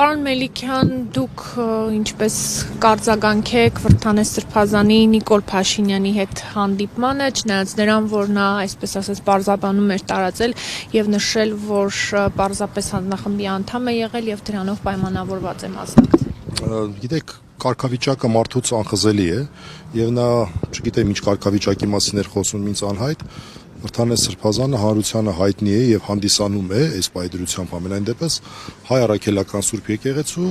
Պարոն Մելիքյան, դուք ինչպես կարձագանքեք Վրդանես Սրբազանի Նիկոլ Փաշինյանի հետ հանդիպմանը, չնայած նրան, որ նա, այսպես ասած, պարզաբանում էր տարածել եւ նշել, որ պարզապես հանձնախմբի անդամ է եղել եւ դրանով պայմանավորված է մասնակցել։ Գիտեք, կարգավիճակը մարդուց անխզելի է եւ նա, չգիտեմ, ինչ կարգավիճակի մասին էր խոսում, ինձ անհայտ, Վրդանես Սրբազանը հանրությանը հայտնի է եւ հանդիսանում է այս պայդրությամբ ամենայն դեպս հայ առաքելական Սուրբ եկեղեցու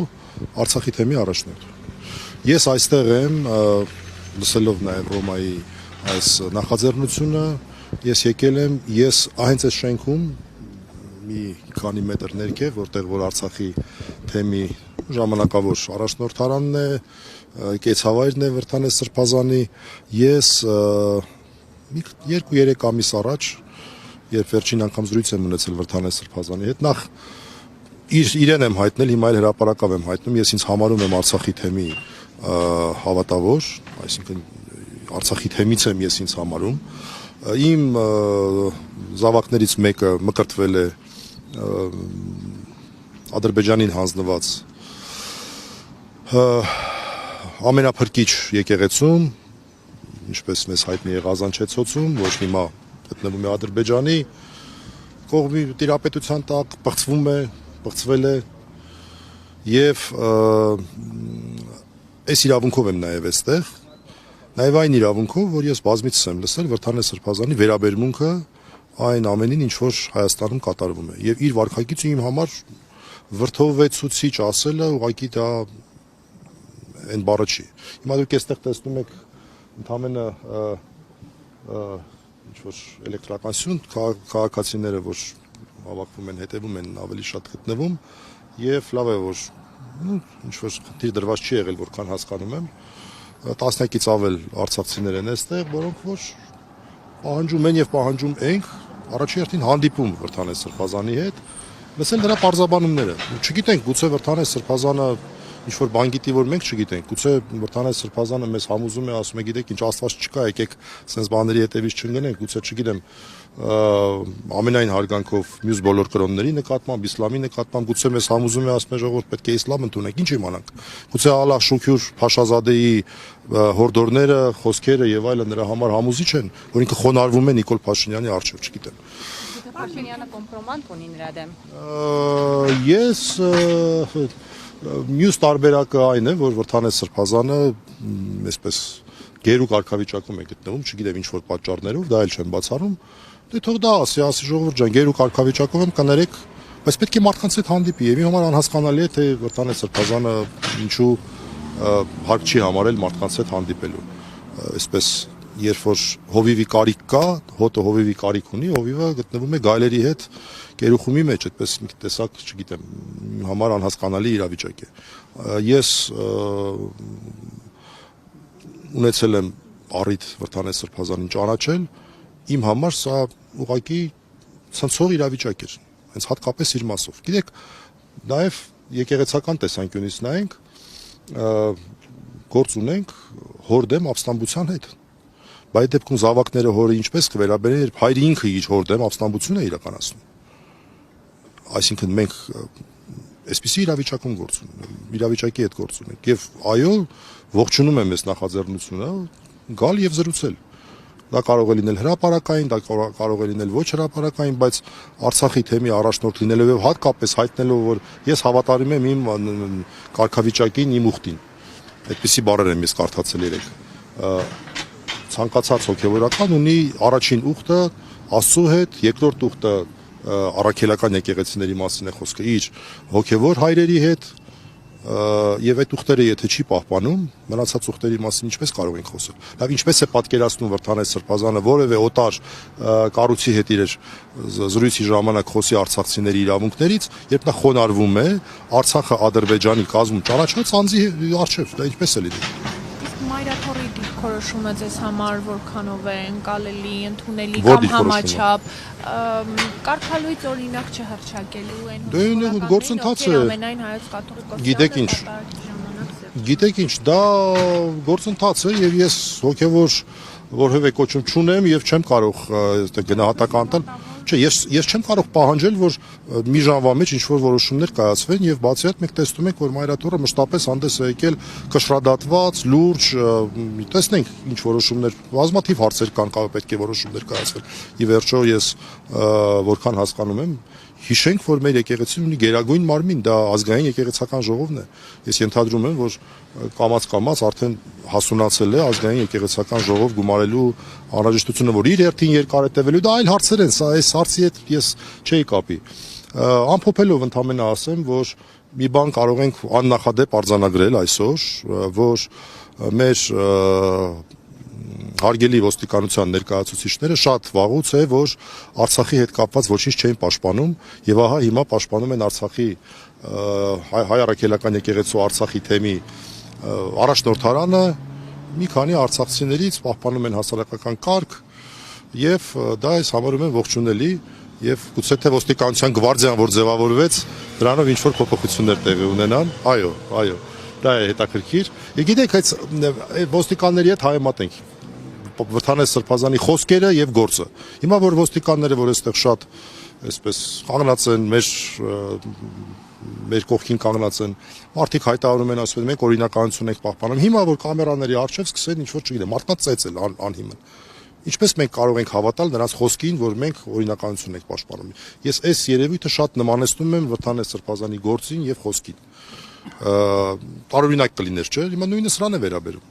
Արցախի թեմի առաջնորդ։ Ես այստեղ եմ լսելով նաեւ Ռոմայի այս նախաձեռնությունը, ես եկել եմ, ես հենց այս շենքում մի քանի մետր ներքև, որտեղ որ Արցախի թեմի ժամանակավոր առաջնորդարանն է, կեցավայրն է Վրդանես Սրբազանի, ես 2-3 ամիս առաջ, երբ վերջին անգամ զրույց եմ ունեցել Վրդանես Սրբազանի հետ, նախ իրեն եմ հայտնել, հիմա էլ հրապարակավ եմ հայտնում, ես ինձ համարում եմ Արցախի թեմի հավատավոր, այսինքն Արցախի թեմից եմ ես ինձ համարում, իմ զավակներից մեկը մկրտվել է Ադրբեջանին հանձնված ամենափրկիչ եկեղեցում, ինչպես մեզ հայտնի է Ղազանչեցոցում, ոչ հիմա գտնվում է Ադրբեջանի կողմի տիրապետության տակ, պղծվել է եւ այս իրավունքով եմ նաեւ այստեղ, նաեւ այն իրավունքով, որ ես բազմիցս եմ լսել Վրդանես Սրբազանի վերաբերմունքը այն ամենին, ինչ որ Հայաստանում կատարվում է եւ իր վարքագիծը իմ համար վրդովեցուցիչ ասելը ուղղակի դա այն բառը չի։ Հիմա դուք այստեղ տեսնում եք ընդամենը ինչ-որ էլեկտրական սյուն, քաղաքացիները, որ հավաքվում են, հետևում են, ավելի շատ գտնվում եւ լավ է, որ ինչ-որ խնդիր դրված չի եղել, որքան հասկանում եմ, տասնյակից ավել արցախցիներ են այստեղ, որոնք որ պահանջում են եւ պահանջում ենք առաջի հերթին հանդիպում Վրդանես Սրբազանի հետ, լսել նրա պարզաբանումները։ Չգիտենք, գուցե Վրդանես Սրբազանը ինչ-որ բան գիտի, որ մենք չգիտենք, գուցե Վրդանես Սրբազանը մեզ համոզում է, ասում է, գիտեք, ինչ Աստված չկա, եկեք սենց բաների հետևից չընկնենք, գուցե չգիտեմ, ամենայն հարգանքով մյուս բոլոր կրոնների նկատմամբ, իսլամի նկատմամբ, գուցե մեզ համոզում է, ասում է, ժողովուրդ պետք է իսլամ ընդունենք, ինչ իմանանք։ Գուցե Ալլահ Շուքյուր Փաշազադեի հորդորները, խոսքերը եւ այլը նրա համար համոզիչ են, որ ինքը խոնարհվում է Նիկոլ Փաշինյանի առջեւ, չգիտեմ։ Փաշինյանը կոմպրոմանտ ունի նրա դեմ։ Ես մյուս տարբերակը այն է, որ Վրդանես Սրբազանը այսպես գերու կարգավիճակում է գտնվում, չգիտեմ ինչ որ պատճառներով, դա էլ չեմ բացառում, դե թող դա ասի ժողովուրդ ջան, գերու կարգավիճակով եմ կներեք, բայց պետք է մարդկանց հետ հանդիպի եւ իմ համար անհասկանալի է, թե Վրդանես Սրբազանը ինչու հարկ չի համարել մարդկանց հետ հանդիպելու, այսպես երբ որ հովիվի կարիք կա, հոտը հովիվի կարիք ունի, հովիվը գտնվում է գայլերի հետ կերուխումի մեջ, այդպես մի տեսակ, չգիտեմ, համար անհասկանալի իրավիճակ է։ Ես ունեցել եմ առիթ Վրդանես Սրբազանին ճանաչել, իմ համար սա ուղղակի ցնցող իրավիճակ էր, հենց հատկապես իր մասով։ Գիտեք, նաև եկեղեցական տեսանկյունից նայենք, գործ ունենք հոր դեմ ապստամբության հետ։ Բայց այդ դեպքում զավակները հորը ինչպես կվերաբերեն, երբ հայրը ինքը իր հոր դեմ ապստամբություն է իրականացնում։ Այսինքն մենք այսպիսի իրավիճակում իրավիճակի հետ գործ ունենք եւ այո, ողջունում եմ այս նախաձեռնությունը, գալ եւ զրուցել։ Դա կարող է լինել հրապարակային, դա կարող է լինել ոչ հրապարակային, բայց Արցախի թեմի առաջնորդ լինելով եւ հատկապես հայտնելով, որ ես հավատարիմ եմ իմ կարգավիճակին, իմ ուխտին։ Այդպիսի բառեր եմ ես կարդացել երեք։ Ցանկացած հոգեվորական ունի առաջին ուխտը Աստծո հետ, երկրորդ ուխտը առաքելական եկեղեցիների մասին է խոսքը իր հոգեվոր հայրերի հետ եւ այդ ուխտերը եթե չի պահպանում, մնացած ուխտերի մասին ինչպես կարող ենք խոսել։ Լավ, ինչպես է պատկերացնում Վրդանես Սրբազանը որևէ օտար կառույցի հետ իր զրույցի ժամանակ խոսի արցախցիների իրավունքներից, երբ նա խոնարհվում է Արցախը Ադրբեջանի կազմում ճանաչած անձի առջև, դա ինչպես է լինի։ Մայրաթորի դիրքորոշումը ձեզ համար որքանով է ընկալելի, ընդունելի կամ համաչափ, կարգալույց օրինակ չհռչակելու են։ Դե գործընթաց է։ Ամենայն հայոց կաթողիկոսի Գիտեք ինչ, դա գործընթաց է եւ ես հոգեվոր որևէ կոչում չունեմ եւ չեմ կարող գնահատական տալ։ Չէ, ես չեմ կարող պահանջել, որ մի ժամվա մեջ ինչ որ որոշումներ կայացվեն եւ բացի այդ մենք տեսնում ենք, որ Մայրաթորը մշտապես հանդես է եկել կշռադատված, լուրջ, տեսնենք ինչ որոշումներ, բազմաթիվ հարցեր կան, պետք է որոշումներ կայացվեն։ Ի վերջո ես որքան հասկանում եմ, հիշենք, որ մեր եկեղեցին ունի գերագույն մարմին, դա ազգային եկեղեցական ժողովն է։ Ես ենթադրում եմ, որ կամաց արդեն հասունացել է ազգային եկեղեցական ժողով գումարելու անհրաժեշտությունը, որ իր հերթին երկար է տևելու, դա այլ հարցեր են, սա այս հարցի հետ ես չէի կապի։ Ամփոփելով ընդհանրապես ասեմ, որ մի բան կարող ենք աննախադեպ արձանագրել այսօր, որ մեր հարգելի ոստիկանության ներկայացուցիչները շատ վաղուց է, որ Արցախի հետ կապված ոչինչ չէին պաշտպանում եւ ահա հիմա պաշտպանում են Արցախի հայ առաքելական եկեղեցու Արցախի թեմի առաջնորդարանը, մի քանի արցախցիներից պահպանում են հասարակական կարգ եւ դա ես համարում եմ ողջունելի եւ գուցե թե ոստիկանության գվարդիան, որ ձևավորվեց, դրանով ինչ որ փոփոխություններ տեղի ունենան, այո, դա է հետաքրքիր։ Եկ գիտեք, այս ոստիկանների հետ հայեմատենք Վրթանես Սրբազանի խոսքերը եւ գործը։ Հիմա որ ոստիկանները, որ այստեղ շատ այսպես կանգնած են, մեր կողքին կանգնած են, մարդիկ հայտարարում են, ասում են մենք օրինականություն ենք պահպանում։ Հիմա որ կամերաների առջև սկսեն ինչ որ չգիտեմ, մարդկանց ծեծել անհիմն։ Ինչպես մենք կարող ենք հավատալ նրանց խոսքին, որ մենք օրինականություն ենք պաշտպանում։ Ես այս երևույթը շատ նմանեցնում եմ Վրթանես Սրբազանի գործին եւ խոսքին։ Տարօրինակ կլիներ, չէ՞։ Հիմա նույնը սրան է վերաբերում։